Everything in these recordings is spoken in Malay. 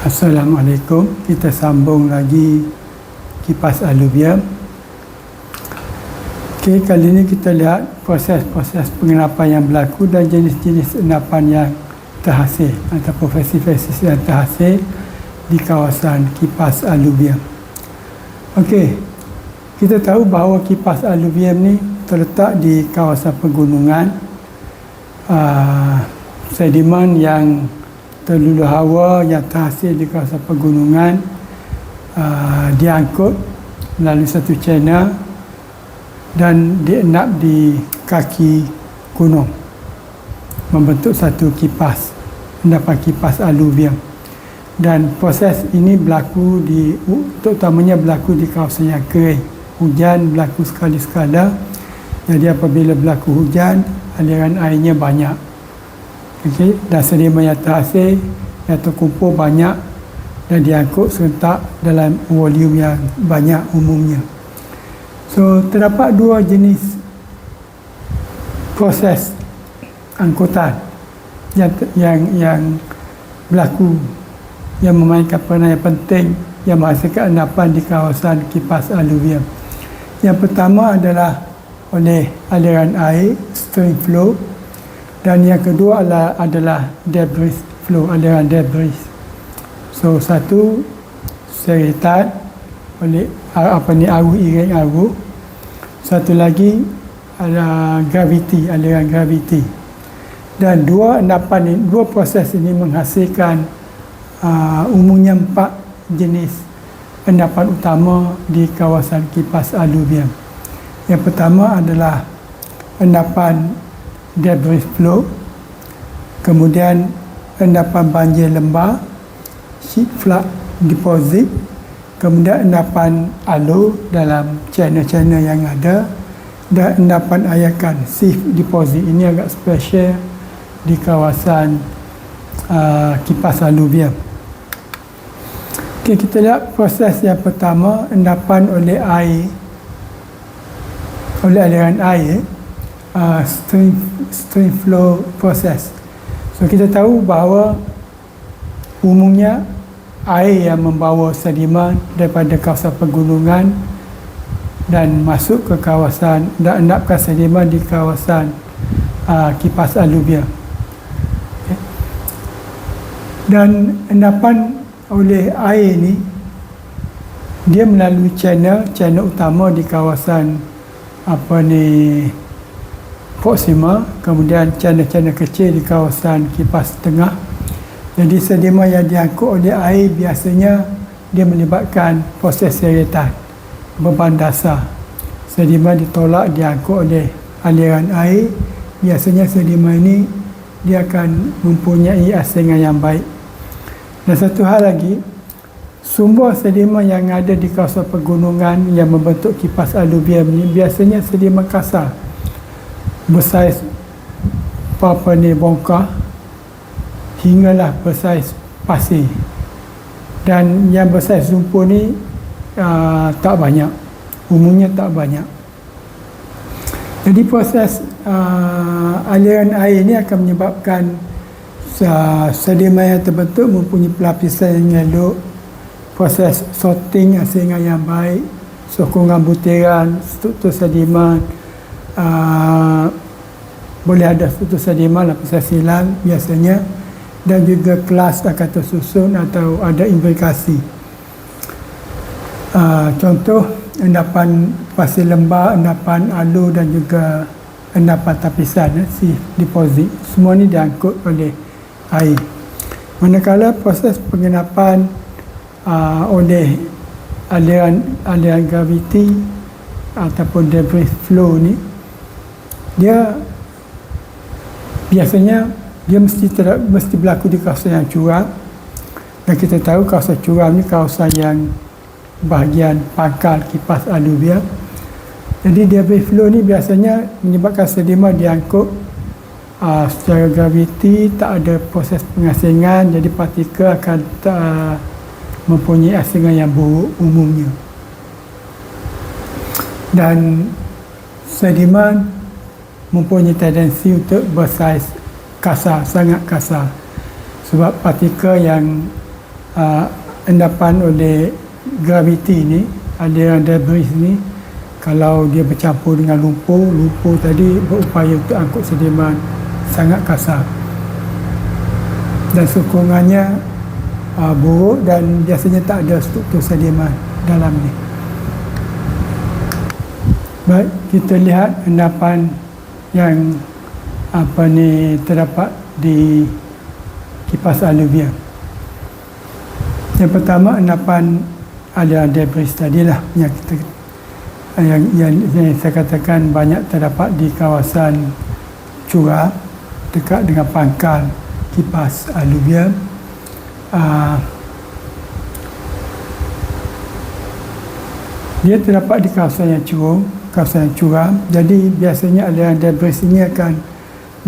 Assalamualaikum. Kita sambung lagi kipas aluvium. Okey, kali ini kita lihat proses-proses pengenapan yang berlaku dan jenis-jenis endapan yang terhasil ataupun fasilis yang terhasil di kawasan kipas aluvium. Okey, kita tahu bahawa kipas aluvium ni terletak di kawasan pegunungan. Sedimen yang terluluh hawa yang terhasil di kawasan pegunungan diangkut melalui satu channel dan dienap di kaki gunung membentuk satu kipas, endapan kipas aluvium. Dan proses ini berlaku terutamanya berlaku di kawasan yang kering. Hujan berlaku sekali-sekala, jadi apabila berlaku hujan, aliran airnya banyak. Okay. Dan sedimen yang terhasil yang terkumpul banyak dan diangkut serentak dalam volume yang banyak umumnya. So terdapat dua jenis proses angkutan yang berlaku, yang memainkan peranan yang penting yang menghasilkan endapan di kawasan kipas aluvium. Yang pertama adalah oleh aliran air, stream flow, dan yang kedua adalah debris flow, aliran debris. So satu seretan oleh arus iring arus, satu lagi adalah graviti, aliran graviti. Dan dua proses ini menghasilkan umumnya 4 jenis endapan utama di kawasan kipas aluvium. Yang pertama adalah endapan debris flow, kemudian endapan banjir lembah, sheet flood deposit, kemudian endapan alur dalam channel-channel yang ada, dan endapan ayakan sieve deposit. Ini agak special di kawasan kipas aluvium. Okay, kita lihat proses yang pertama, endapan oleh aliran air, stream flow process. So kita tahu bahawa umumnya air yang membawa sedimen daripada kawasan pegunungan dan masuk ke kawasan dan endapkan sedimen di kawasan kipas aluvium. Okay. Dan endapan oleh air ni dia melalui channel utama di kawasan Proxima, kemudian channel-channel kecil di kawasan kipas tengah. Jadi sedimen yang diangkut oleh air biasanya dia melibatkan proses seretan, beban dasar. Sedimen ditolak, diangkut oleh aliran air. Biasanya sedimen ini dia akan mempunyai asingan yang baik. Dan satu hal lagi, sumber sedimen yang ada di kawasan pegunungan yang membentuk kipas aluvium ini biasanya sedimen kasar, bersaiz bongkah hinggalah bersaiz pasir, dan yang bersaiz lumpur ni tak banyak, umumnya tak banyak. Jadi proses aliran air ini akan menyebabkan sedimen yang terbentuk mempunyai pelapisan yang elok, proses sorting asingan yang baik, sokongan butiran, struktur sedimen, boleh ada struktur sedimen, lapisan silang biasanya, dan juga kelas akan tersusun atau ada implikasi. Contoh endapan pasir lembah, endapan alur dan juga endapan tapisan, sieve deposit, semua ini diangkut oleh air. Manakala proses pengenapan oleh aliran graviti ataupun debris flow ni, dia biasanya mesti berlaku di kawasan yang curam. Dan kita tahu kawasan curam ni kawasan yang bahagian pangkal kipas aluvium. Jadi debris flow ni biasanya menyebabkan sedimen diangkut secara graviti, tak ada proses pengasingan, jadi partikel akan mempunyai asingan yang buruk umumnya. Dan sedimen mempunyai tendensi untuk bersaiz kasar, sangat kasar, sebab partikel yang endapan oleh graviti ni, aliran debris ni, kalau dia bercampur dengan lumpur tadi berupaya untuk angkut sediman sangat kasar dan sokongannya buruk dan biasanya tak ada struktur sediman dalam ni. Baik, kita lihat endapan yang terdapat di kipas aluvium. Yang pertama, endapan aliran debris tadilah yang saya katakan banyak terdapat di kawasan curah dekat dengan pangkal kipas aluvium. Dia terdapat di kawasan yang kawasan yang curam. Jadi biasanya aliran debris ini akan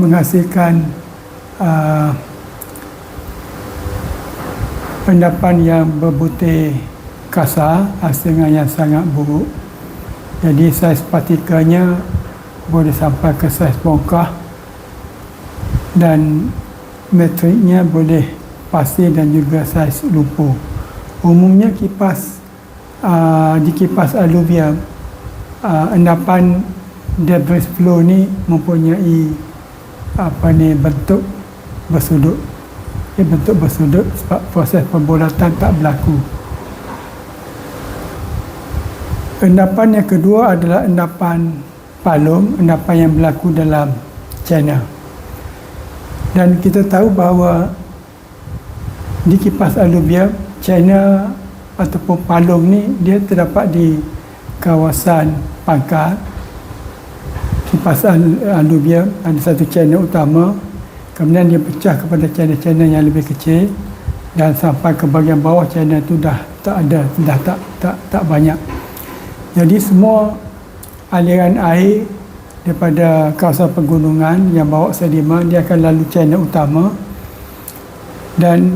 menghasilkan endapan yang berbutir kasar, hasilnya yang sangat buruk. Jadi saiz partikelnya boleh sampai ke saiz bongkah dan matriknya boleh pasir dan juga saiz lumpur. Umumnya di kipas aluvium, endapan debris flow ni mempunyai bentuk bersudut. Bentuk bersudut sebab proses pembolatan tak berlaku. Endapan yang kedua adalah endapan palung, endapan yang berlaku dalam channel. Dan kita tahu bahawa di kipas aluvium, channel ataupun palung ni dia terdapat di kawasan pangkal kipas aluvium. Ada satu channel utama, kemudian dia pecah kepada channel-channel yang lebih kecil dan sampai ke bahagian bawah channel tu dah tak ada, dah tak banyak. Jadi semua aliran air daripada kawasan pegunungan yang bawa sedimen, dia akan lalu channel utama dan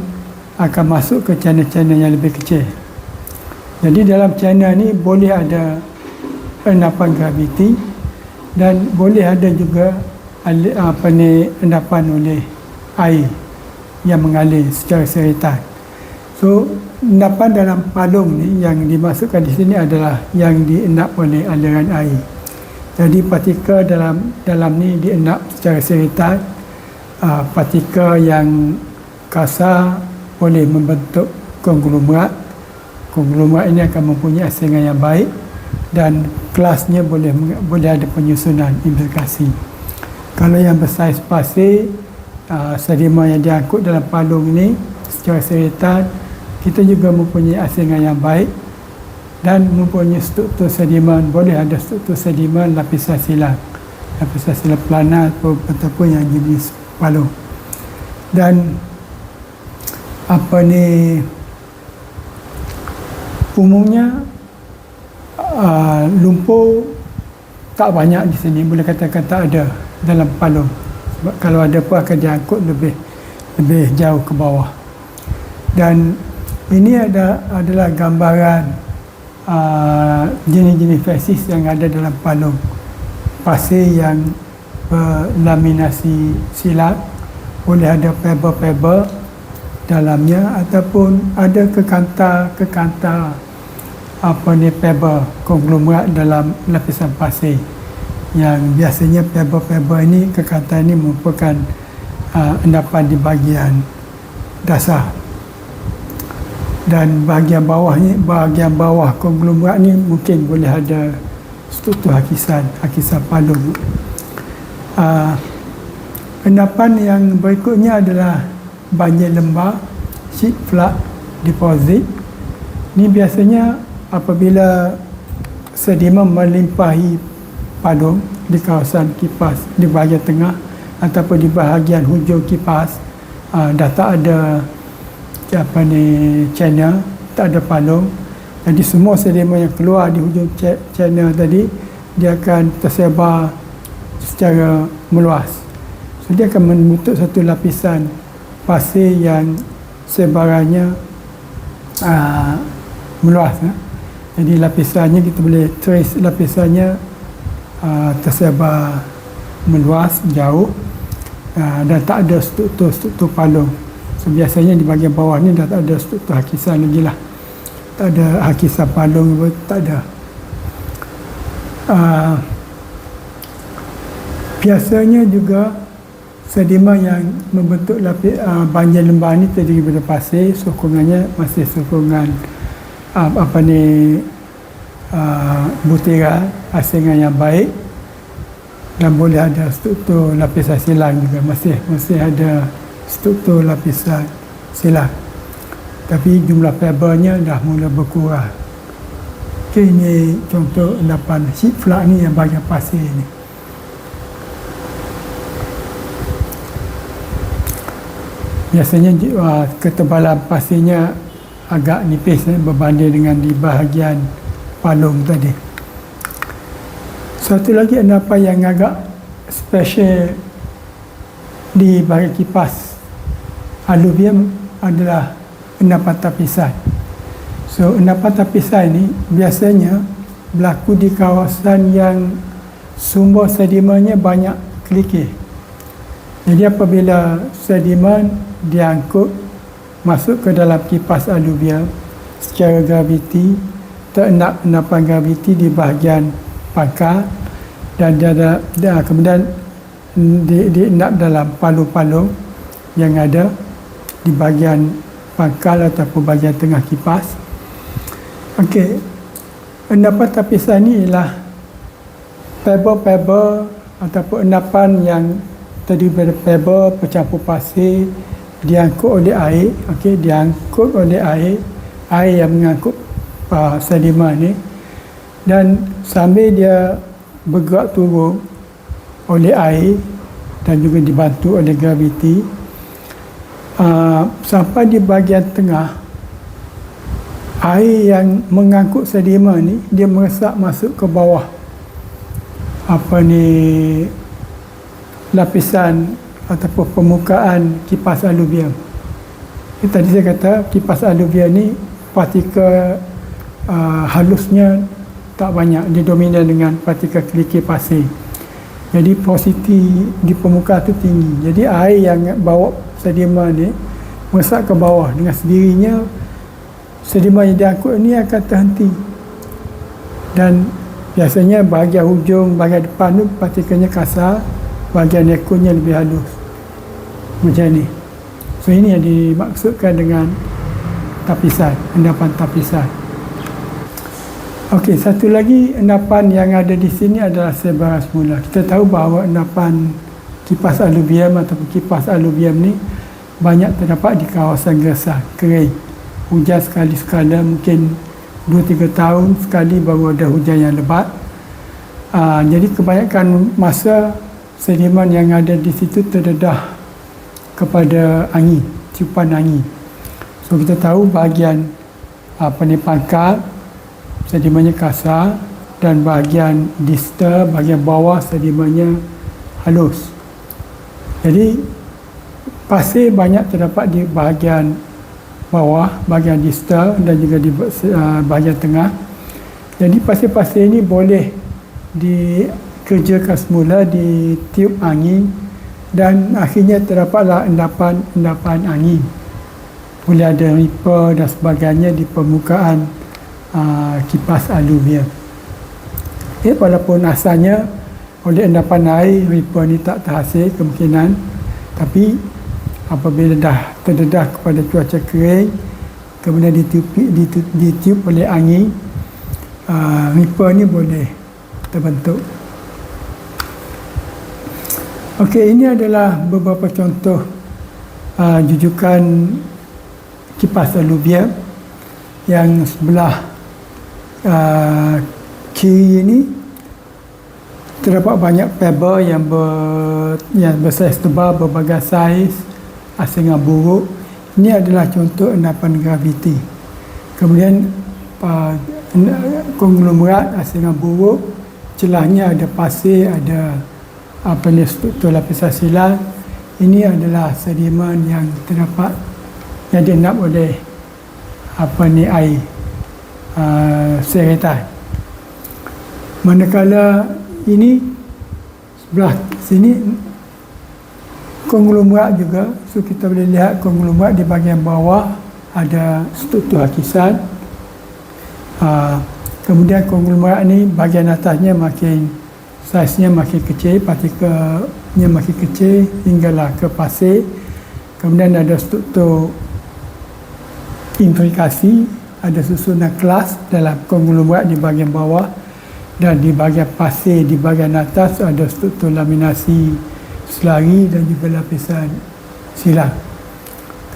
akan masuk ke channel-channel yang lebih kecil. Jadi dalam channel ni boleh ada endapan graviti dan boleh ada juga endapan oleh air yang mengalir secara seritan. So endapan dalam palung ni yang dimasukkan di sini adalah yang diendap oleh aliran air. Jadi partikel dalam ni diendap secara seritan. Partikel yang kasar boleh membentuk konglomerat. Konglomerat ini akan mempunyai hasilnya yang baik dan kelasnya boleh ada penyusunan implikasi. Kalau yang bersaiz pasir, sedimen yang diangkut dalam palung ini secara seritan, kita juga mempunyai hasilnya yang baik dan mempunyai struktur sedimen. Boleh ada struktur sedimen lapisan silang planar ataupun yang jenis palung. Dan umumnya lumpur tak banyak di sini, boleh katakan tak ada dalam palung. Sebab kalau ada pun akan diangkut lebih jauh ke bawah. Dan ini adalah gambaran jenis-jenis fesis yang ada dalam palung. Pasir yang berlaminasi silat, boleh ada pebble-pebble dalamnya ataupun ada kekantar pebble konglomerat dalam lapisan pasir. Yang biasanya pebble-pebble ini, kekantar ini merupakan endapan di bahagian dasar. Dan bahagian bawah konglomerat ni mungkin boleh ada struktur hakisan palung. Endapan yang berikutnya adalah banjir lembah, sheet flood deposit. Ni biasanya apabila sedimen melimpahi palung di kawasan kipas di bahagian tengah ataupun di bahagian hujung kipas, dah tak ada channel, tak ada palung. Jadi semua sedimen yang keluar di hujung channel tadi, dia akan tersebar secara meluas. So dia akan membentuk satu lapisan pasir yang sebarannya meluas. Jadi lapisannya, kita boleh trace lapisannya tersebar meluas, jauh, dan tak ada struktur palung. So, biasanya di bahagian bawah ni dah tak ada struktur hakisan lagi lah. Tak ada hakisan palung pun tak ada. Biasanya juga sedimen yang membentuk lapis banjir lembah ni terdiri daripada pasir. Sokongannya masih sokongan butiran asingan yang baik, dan boleh ada struktur lapisan silang juga, masih ada struktur lapisan silang, tapi jumlah fibernya dah mula berkurang. Okay, ini contoh endapan sheet flood ni yang bahagian pasir ni. Biasanya ketebalan pasirnya agak nipis berbanding dengan di bahagian palung tadi. Satu lagi endapan yang agak special di bahagian kipas aluvium adalah endapan tapisan. So, endapan tapisan ini biasanya berlaku di kawasan yang sumber sedimennya banyak kerikil. Jadi apabila sedimen diangkut masuk ke dalam kipas aluvium secara graviti, terendap endapan graviti di bahagian pangkal, dan kemudian diendap dalam palung-palung yang ada di bahagian pangkal ataupun bahagian tengah kipas. Okey, endapan tapisan ni ialah fiber-fiber ataupun endapan yang terdiri daripada fiber bercampur pasir, diangkut oleh air. Okey, diangkut oleh air yang mengangkut sedimen ni, dan sambil dia bergerak turun oleh air dan juga dibantu oleh graviti, sampai di bahagian tengah, air yang mengangkut sedimen ni dia meresap masuk ke bawah lapisan ataupun permukaan kipas aluvium. Tadi saya kata kipas aluvium ni partikel halusnya tak banyak, didominan dengan partikel kerikil pasir. Jadi porositi di permukaan tu tinggi. Jadi air yang bawa sedimen ni meresap ke bawah, dengan sendirinya sedimen yang diangkut ni akan terhenti. Dan biasanya bahagian hujung, bahagian depan tu partikelnya kasar, bahagian ekornya lebih halus. Macam ni. So, ini yang dimaksudkan dengan tapisan, endapan tapisan. Okey, satu lagi endapan yang ada di sini adalah sebaran semula. Kita tahu bahawa endapan kipas aluvium ataupun kipas aluvium ni banyak terdapat di kawasan gersang, kering. Hujan sekali sekala, mungkin 2-3 tahun sekali baru ada hujan yang lebat. Jadi kebanyakan masa sedimen yang ada di situ terdedah kepada angin, tiupan angin. So, kita tahu bahagian pangkal sedimennya kasar, dan bahagian distal, bahagian bawah sedimennya halus. Jadi pasir banyak terdapat di bahagian bawah, bahagian distal, dan juga di bahagian tengah. Jadi pasir-pasir ini boleh dikerjakan semula di tiup angin, dan akhirnya terdapatlah endapan angin. Boleh ada ripple dan sebagainya di permukaan kipas aluvium. Walaupun asalnya oleh endapan air, ripple ni tak terhasil kemungkinan, tapi apabila dah terdedah kepada cuaca kering, kemudian ditiup oleh angin, ripple ni boleh terbentuk. Okey, ini adalah beberapa contoh jujukan kipas aluvium. Yang sebelah kiri ini terdapat banyak fiber yang bersaiz tebal, berbagai saiz, asingan buruk. Ini adalah contoh endapan graviti. Kemudian konglomerat asingan buruk, celahnya ada pasir, ada struktur lapisan silang. Ini adalah sedimen yang terdapat, yang diendap oleh air seretan. Manakala ini sebelah sini konglomerat juga. So kita boleh lihat konglomerat di bahagian bawah ada struktur hakisan. Kemudian konglomerat ni bahagian atasnya makin saiznya makin kecil, partikelnya makin kecil hinggalah ke pasir. Kemudian ada struktur implikasi, ada susunan kelas dalam konglomerat di bahagian bawah, dan di bahagian pasir di bahagian atas ada struktur laminasi selari dan juga lapisan silang.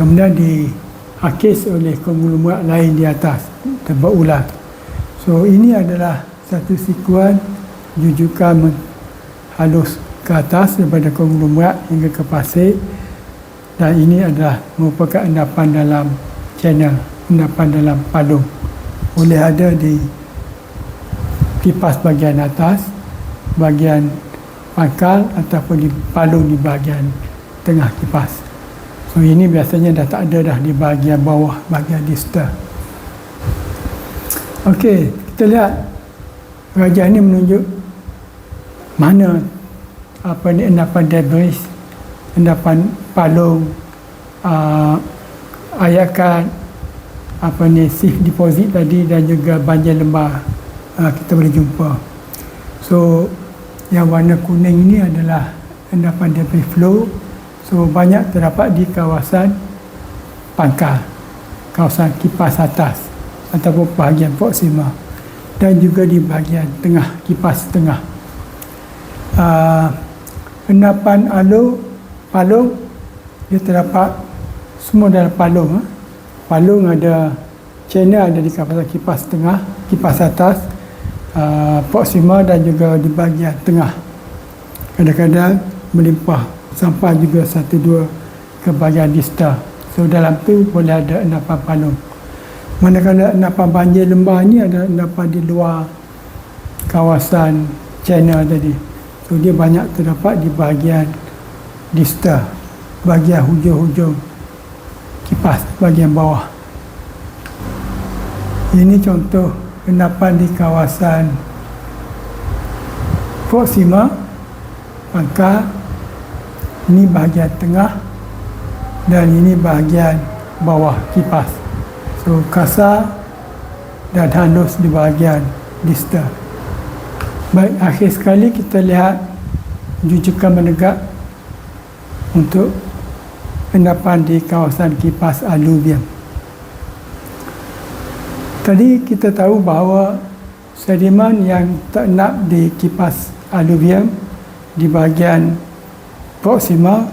Kemudian dihakis oleh konglomerat lain di atas dan berulang. So ini adalah satu sekuan jujukan halus ke atas daripada konglomerat hingga ke pasir, dan ini adalah merupakan endapan dalam channel, endapan dalam palung. Boleh ada di kipas bahagian atas, bahagian pangkal ataupun di palung di bahagian tengah kipas. So ini biasanya dah tak ada dah di bahagian bawah, bahagian distal. Okey, kita lihat rajah ini menunjuk mana endapan debris, endapan palung, ayakan sift deposit tadi, dan juga banjir lembah kita boleh jumpa. So yang warna kuning ini adalah endapan debris flow. So banyak terdapat di kawasan pangkal, kawasan kipas atas ataupun bahagian proksima, dan juga di bahagian tengah, kipas tengah. Endapan palung dia terdapat semua dalam palung. Palung ada channel, ada di kawasan kipas tengah, kipas atas, proksima, dan juga di bahagian tengah. Kadang-kadang melimpah sampai juga 1-2 ke bahagian distal. So dalam tu boleh ada endapan palung. Manakala endapan banjir lembah ni ada endapan di luar kawasan channel tadi. So dia banyak terdapat di bahagian distal, bahagian hujung-hujung kipas, bahagian bawah. Ini contoh endapan di kawasan proksima, pangkal. Ini bahagian tengah, dan ini bahagian bawah kipas. So kasar dan halus di bahagian distal. Baik, akhir sekali kita lihat jujukan menegak untuk endapan di kawasan kipas aluvium. Tadi kita tahu bahawa sedimen yang terendap di kipas aluvium di bahagian proksima,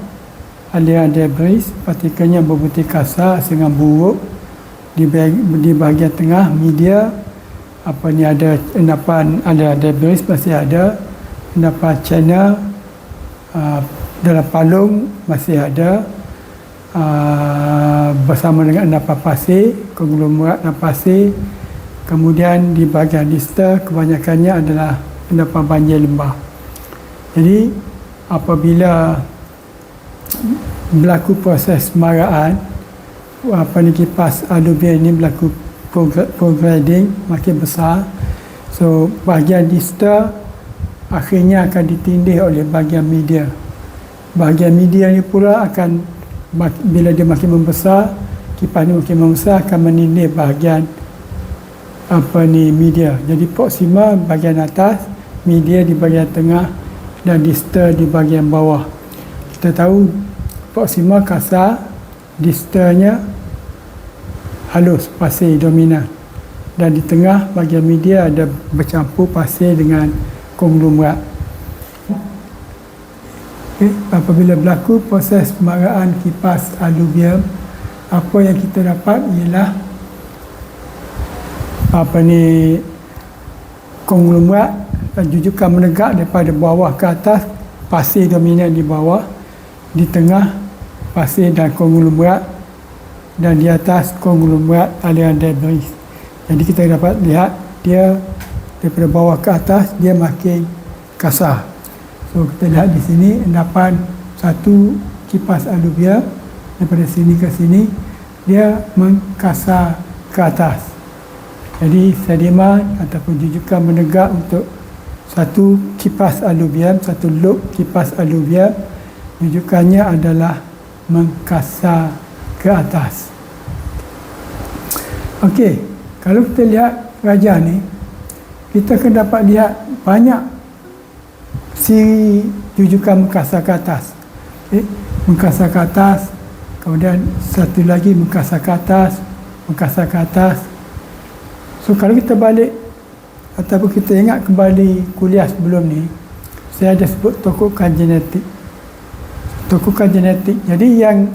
aliran debris, partikelnya berbutir kasar dengan buruk. Di bahagian tengah media, ada endapan aliran debris, masih ada endapan channel, dalam palung masih ada, bersama dengan endapan pasir, konglomerat dan pasir. Kemudian di bahagian distal kebanyakannya adalah endapan banjir lembah. Jadi apabila berlaku proses maraan, kipas aluvium ini berlaku prograding, makin besar. So bahagian distal akhirnya akan ditindih oleh bahagian media. Bahagian media ni pula akan, bila dia makin membesar, kipas ni makin membesar, akan menindih bahagian media. Jadi proksima bahagian atas, media di bahagian tengah, dan distal di bahagian bawah. Kita tahu proksima kasar, distalnya halus, pasir dominan, dan di tengah bahagian media ada bercampur pasir dengan konglomerat. Okay. Apabila berlaku proses pemarahan kipas aluvium, apa yang kita dapat ialah konglomerat dan jujukan menegak daripada bawah ke atas, pasir dominan di bawah, di tengah pasir dan konglomerat, dan di atas konglomerat aliran debris. Jadi kita dapat lihat dia daripada bawah ke atas dia makin kasar. So kita lihat di sini endapan satu kipas aluvium daripada sini ke sini dia mengkasar ke atas. Jadi sedimen ataupun jujukan menegak untuk satu kipas aluvium, satu loop kipas aluvium, Rujukannya adalah mengkasar ke atas. Okey, kalau kita lihat raja ni, kita akan dapat lihat banyak siri rujukan mengkasar ke atas. Mengkasar ke atas, kemudian satu lagi mengkasar ke atas, mengkasar ke atas. So kalau kita balik ataupun kita ingat kembali kuliah sebelum ni, saya ada sebut tokokan genetik. Tokokan genetik. Jadi yang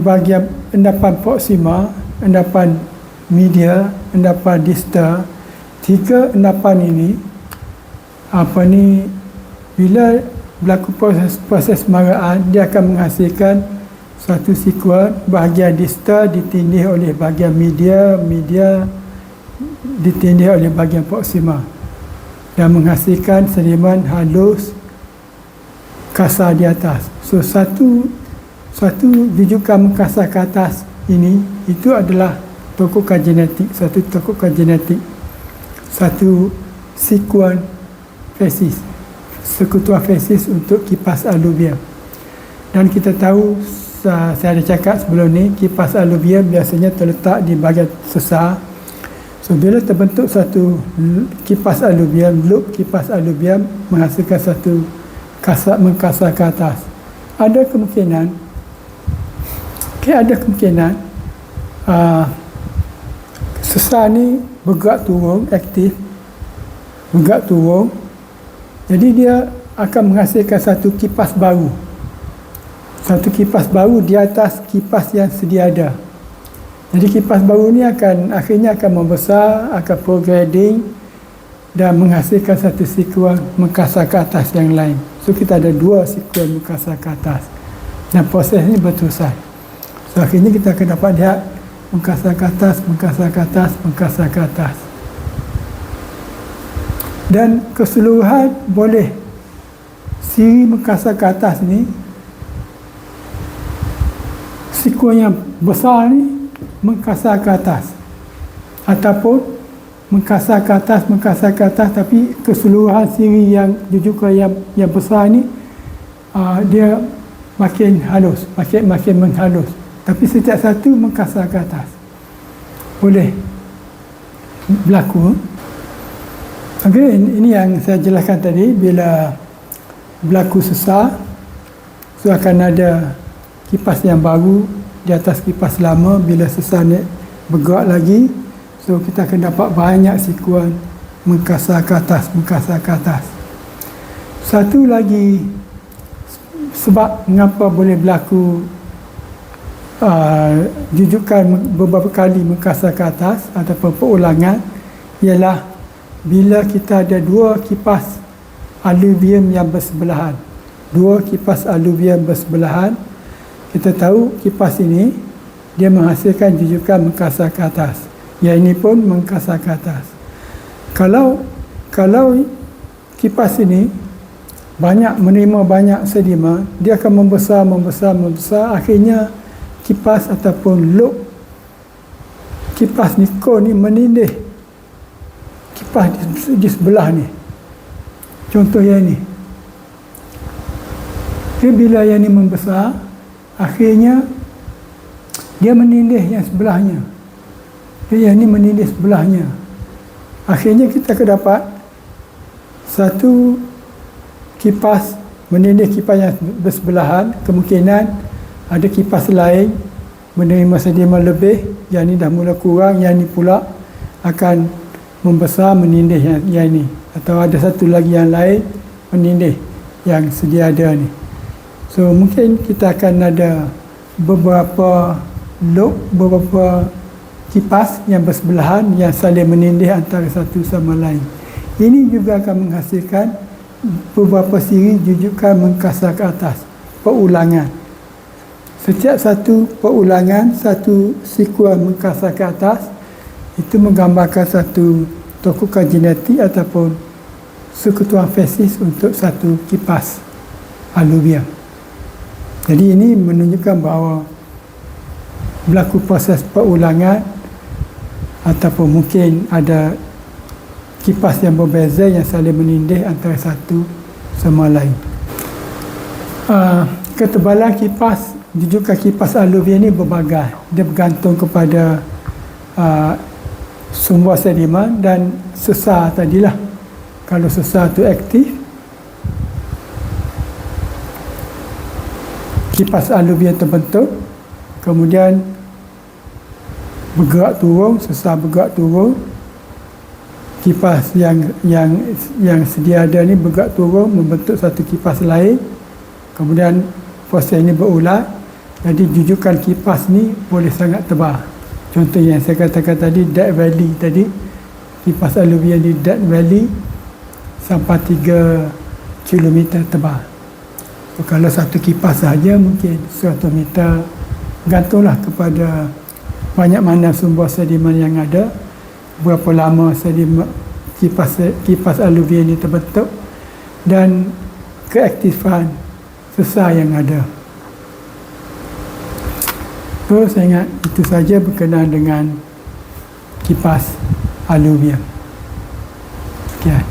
bahagian endapan proksima, endapan media, endapan distal, tiga endapan ini bila berlaku proses maraan, dia akan menghasilkan satu sekuens. Bahagian distal ditindih oleh bahagian media ditindih oleh bahagian proksima dan menghasilkan sedimen halus kasar di atas. So satu rujukan mengkasar ke atas ini, itu adalah tokokan genetik, satu tokokan genetik, satu sekuens fesis, sekutuan fesis untuk kipas aluvium. Dan kita tahu, saya ada cakap sebelum ni, kipas aluvium biasanya terletak di bahagian sesar. So bila terbentuk satu kipas aluvium, loop kipas aluvium menghasilkan satu mengkasar ke atas, ada kemungkinan sesar ni bergerak turun, aktif bergerak turun, jadi dia akan menghasilkan satu kipas baru di atas kipas yang sedia ada. Jadi kipas baru ni akhirnya akan membesar, akan prograding dan menghasilkan satu sekuens mengkasar ke atas yang lain. So kita ada dua sekuens mengkasar ke atas dan proses ini berterusan. So akhirnya kita akan dapat lihat mengkasar ke atas, mengkasar ke atas, mengkasar ke atas. Dan keseluruhan boleh siri mengkasar ke atas ni, sekuens yang besar ni mengkasar ke atas, ataupun mengkasar ke atas, tapi keseluruhan siri yang rujukan yang besar ni dia makin halus, makin menghalus, tapi setiap satu mengkasar ke atas. Boleh berlaku. Okey, ini yang saya jelaskan tadi. Bila berlaku sesar, so akan ada kipas yang baru di atas kipas lama. Bila sesar ni bergerak lagi, so kita akan dapat banyak sekuens mengkasar ke atas, mengkasar ke atas. Satu lagi sebab mengapa boleh berlaku rujukan beberapa kali mengkasar ke atas ataupun perulangan, ialah bila kita ada dua kipas aluvium yang bersebelahan. Dua kipas aluvium bersebelahan, kita tahu kipas ini dia menghasilkan rujukan mengkasar ke atas. Yang ini pun mengkasar ke atas. Kalau kipas ini menerima banyak sedimen, dia akan membesar, akhirnya kipas ataupun loop kipas nikon ni menindih kipas di sebelah ni. Contoh yang ni. Bila yang ni membesar, akhirnya dia menindih yang sebelahnya. Yang ni menindih sebelahnya. Akhirnya kita akan dapat satu kipas menindih kipas yang bersebelahan. Kemungkinan ada kipas lain menerima sedimen lebih, yang ni dah mula kurang, yang ni pula akan membesar menindih yang ni. Atau ada satu lagi yang lain menindih yang sedia ada ni. So mungkin kita akan ada beberapa loop, beberapa kipas yang bersebelahan yang saling menindih antara satu sama lain. Ini juga akan menghasilkan beberapa siri rujukan mengkasar ke atas, perulangan. Setiap satu perulangan, satu sekuens mengkasar ke atas, itu menggambarkan satu tokokan genetik ataupun sekutuan fesis untuk satu kipas aluvium. Jadi ini menunjukkan bahawa berlaku proses perulangan ataupun mungkin ada kipas yang berbeza yang saling menindih antara satu sama lain. Ketebalan kipas, jujukan kipas aluvia ni berbagai. Dia bergantung kepada sumber sedimen dan sesar tadilah. Kalau sesar tu aktif, kipas aluvia terbentuk, kemudian bergerak turun, sesar bergerak turun, kipas yang sedia ada ni bergerak turun membentuk satu kipas lain, kemudian proses ini berulang. Jadi jujukan kipas ni boleh sangat tebal. Contoh yang saya katakan tadi, Death Valley tadi, kipas aluvia di Death Valley sampai 3 km tebal. So, kalau satu kipas saja mungkin 100 meter, bergantunglah kepada banyak mana sumber sedimen yang ada, berapa lama sedimen kipas aluvia ini terbentuk, dan keaktifan sesar yang ada. So, saya ingat itu saja berkenaan dengan kipas aluvia. Sekian.